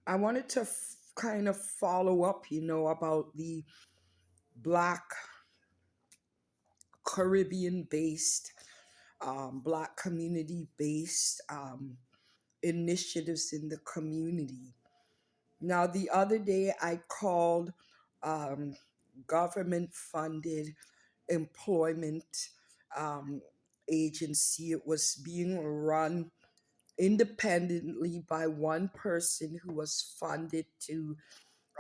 I wanted to kind of follow up, about the Black Caribbean based, Black community based initiatives in the community. Now, the other day I called um, government funded employment um, agency. It was being run independently by one person who was funded to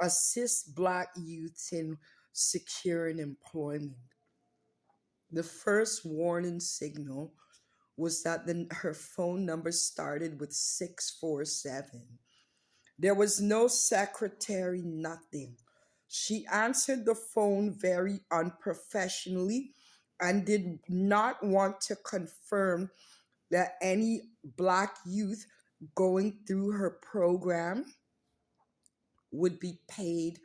assist Black youths in securing employment. The first warning signal was that her phone number started with 647. There was no secretary, nothing. She answered the phone very unprofessionally and did not want to confirm that any Black youth going through her program would be paid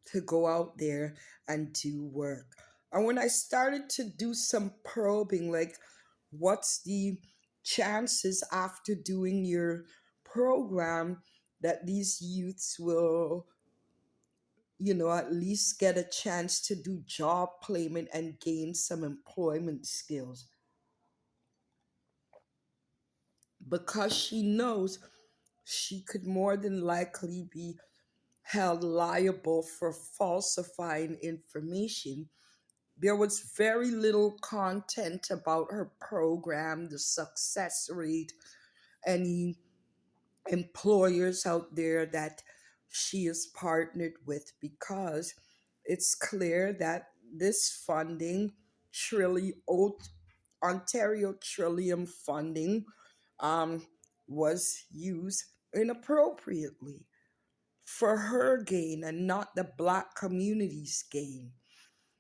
to go out there and do work. And when I started to do some probing, like what's the chances after doing your program that these youths will, at least get a chance to do job placement and gain some employment skills? Because she knows she could more than likely be held liable for falsifying information. There was very little content about her program, the success rate, any employers out there that she is partnered with, because it's clear that this funding, Trillium, Ontario Trillium funding, um, was used inappropriately for her gain and not the Black community's gain.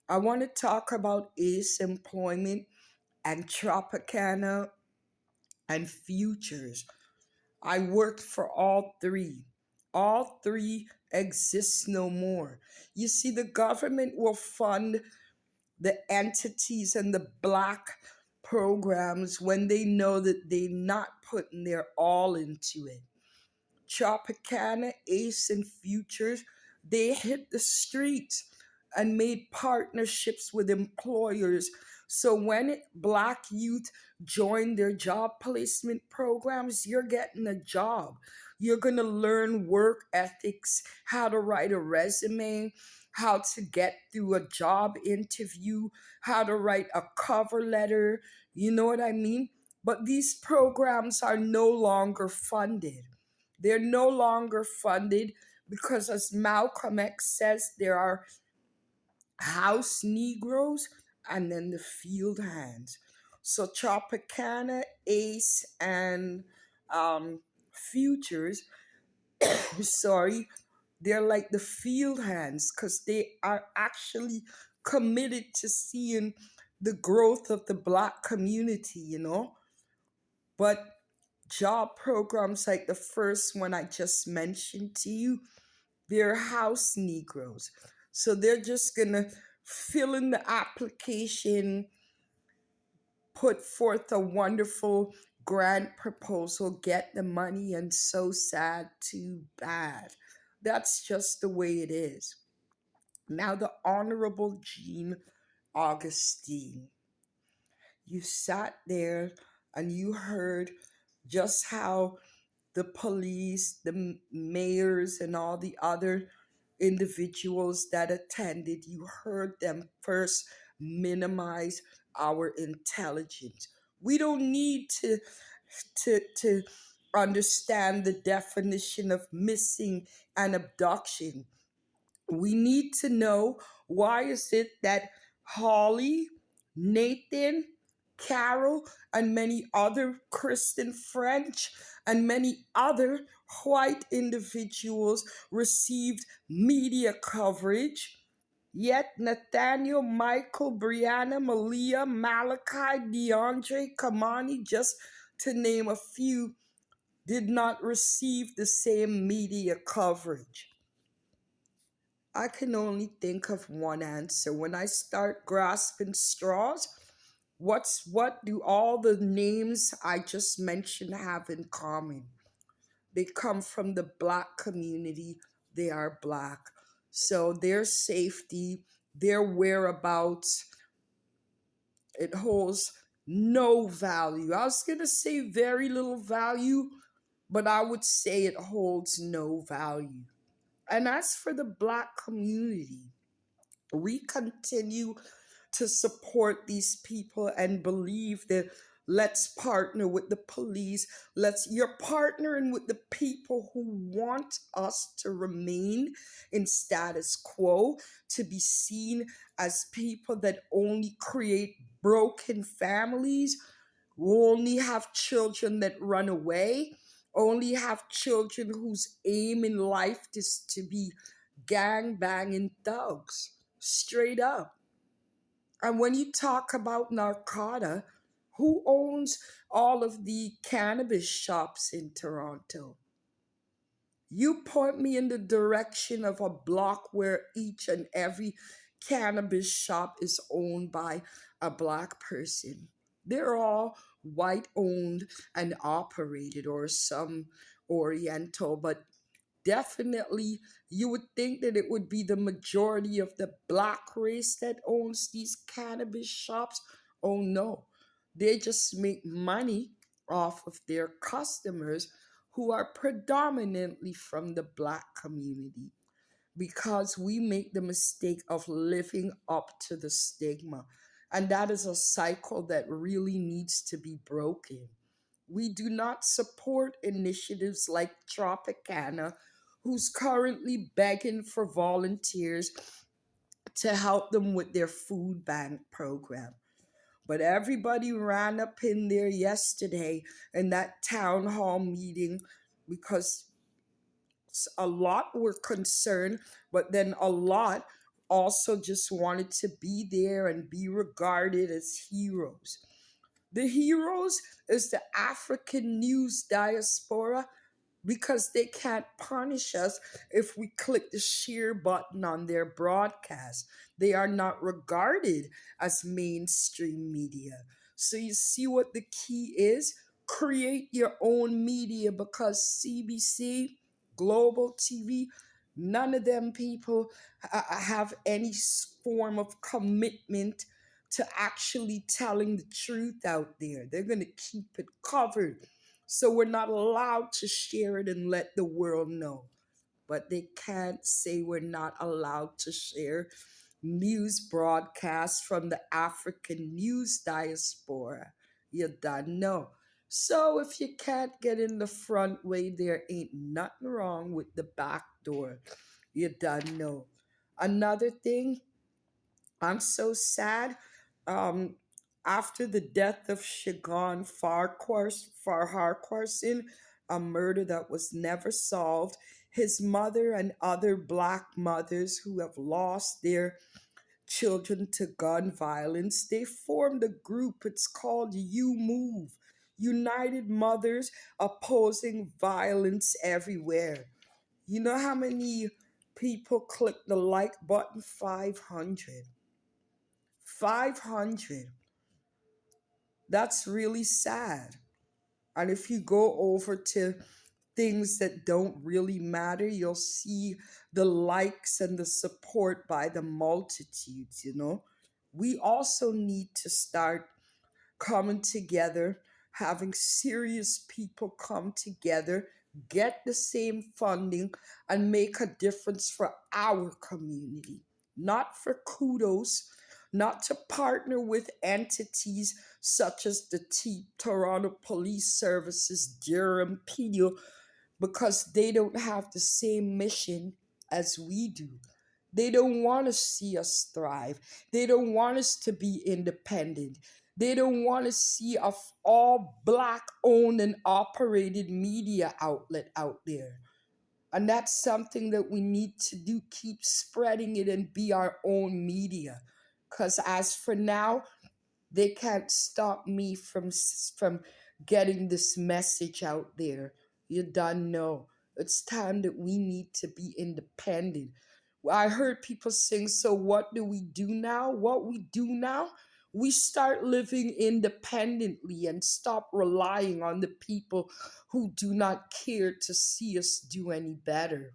I want to talk about ACE Employment and Tropicana and Futures. I worked for all three. All three exist no more. You see, the government will fund the entities and the Black programs when they know that they're not putting their all into it. Tropicana, Ace, and Futures, they hit the streets and made partnerships with employers. So when Black youth join their job placement programs, you're getting a job. You're going to learn work ethics, how to write a resume, how to get through a job interview, how to write a cover letter. You know what I mean? But these programs are no longer funded. They're no longer funded because, as Malcolm X says, there are house Negroes and then the field hands. So Tropicana, Ace, and Futures, sorry, they're like the field hands because they are actually committed to seeing the growth of the Black community. But job programs like the first one I just mentioned to you, they're house Negroes. So they're just gonna fill in the application, put forth a wonderful grant proposal, get the money, and so sad, too bad. That's just the way it is. Now, the Honorable Jean Augustine, you sat there and you heard just how the police, the mayors, and all the other individuals that attended, you heard them first minimize our intelligence. We don't need to understand the definition of missing and abduction. We need to know, why is it that Holly, Nathan, Carol, and many other Kristen French and many other white individuals received media coverage, yet Nathaniel, Michael, Brianna, Malia, Malachi, DeAndre, Kamani, just to name a few, did not receive the same media coverage? I can only think of one answer. When I start grasping straws, what do all the names I just mentioned have in common? They come from the black community. They are black. So their safety, their whereabouts, it holds no value. I was going to say very little value, but I would say it holds no value. And as for the black community, we continue to support these people and believe that let's partner with the police. You're partnering with the people who want us to remain in status quo, to be seen as people that only create broken families, who only have children that run away, only have children whose aim in life is to be gang banging thugs. Straight up. And when you talk about Narcota, who owns all of the cannabis shops in Toronto? You point me in the direction of a block where each and every cannabis shop is owned by a black person. They're all white owned and operated, or some Oriental, but definitely you would think that it would be the majority of the black race that owns these cannabis shops. Oh no, they just make money off of their customers who are predominantly from the black community, because we make the mistake of living up to the stigma, and that is a cycle that really needs to be broken. We do not support initiatives like Tropicana, who's currently begging for volunteers to help them with their food bank program. But everybody ran up in there yesterday in that town hall meeting because a lot were concerned, but then a lot also just wanted to be there and be regarded as heroes. The heroes is the African news diaspora, because they can't punish us if we click the share button on their broadcast. They are not regarded as mainstream media. So you see what the key is? Create your own media, because CBC, Global TV, none of them people have any form of commitment to actually telling the truth out there. They're going to keep it covered. So we're not allowed to share it and let the world know. But they can't say we're not allowed to share news broadcasts from the African news diaspora. You don't know. So if you can't get in the front way, there ain't nothing wrong with the back door. You don't know. Another thing, I'm so sad. Um, After the death of Shagan Farharkwarson, a murder that was never solved, his mother and other black mothers who have lost their children to gun violence, they formed a group. It's called You Move, United Mothers Opposing Violence Everywhere. You know how many people click the like button? 500. 500. That's really sad. And if you go over to things that don't really matter, you'll see the likes and the support by the multitudes. We also need to start coming together, having serious people come together, get the same funding, and make a difference for our community. Not for kudos, not to partner with entities such as the Toronto Police Services, Durham, Peel, because they don't have the same mission as we do. They don't want to see us thrive. They don't want us to be independent. They don't want to see a all black owned and operated media outlet out there. And that's something that we need to do, keep spreading it and be our own media. Because as for now, they can't stop me from getting this message out there. You don't know. It's time that we need to be independent. I heard people saying, so what do we do now? What we do now? we start living independently and stop relying on the people who do not care to see us do any better.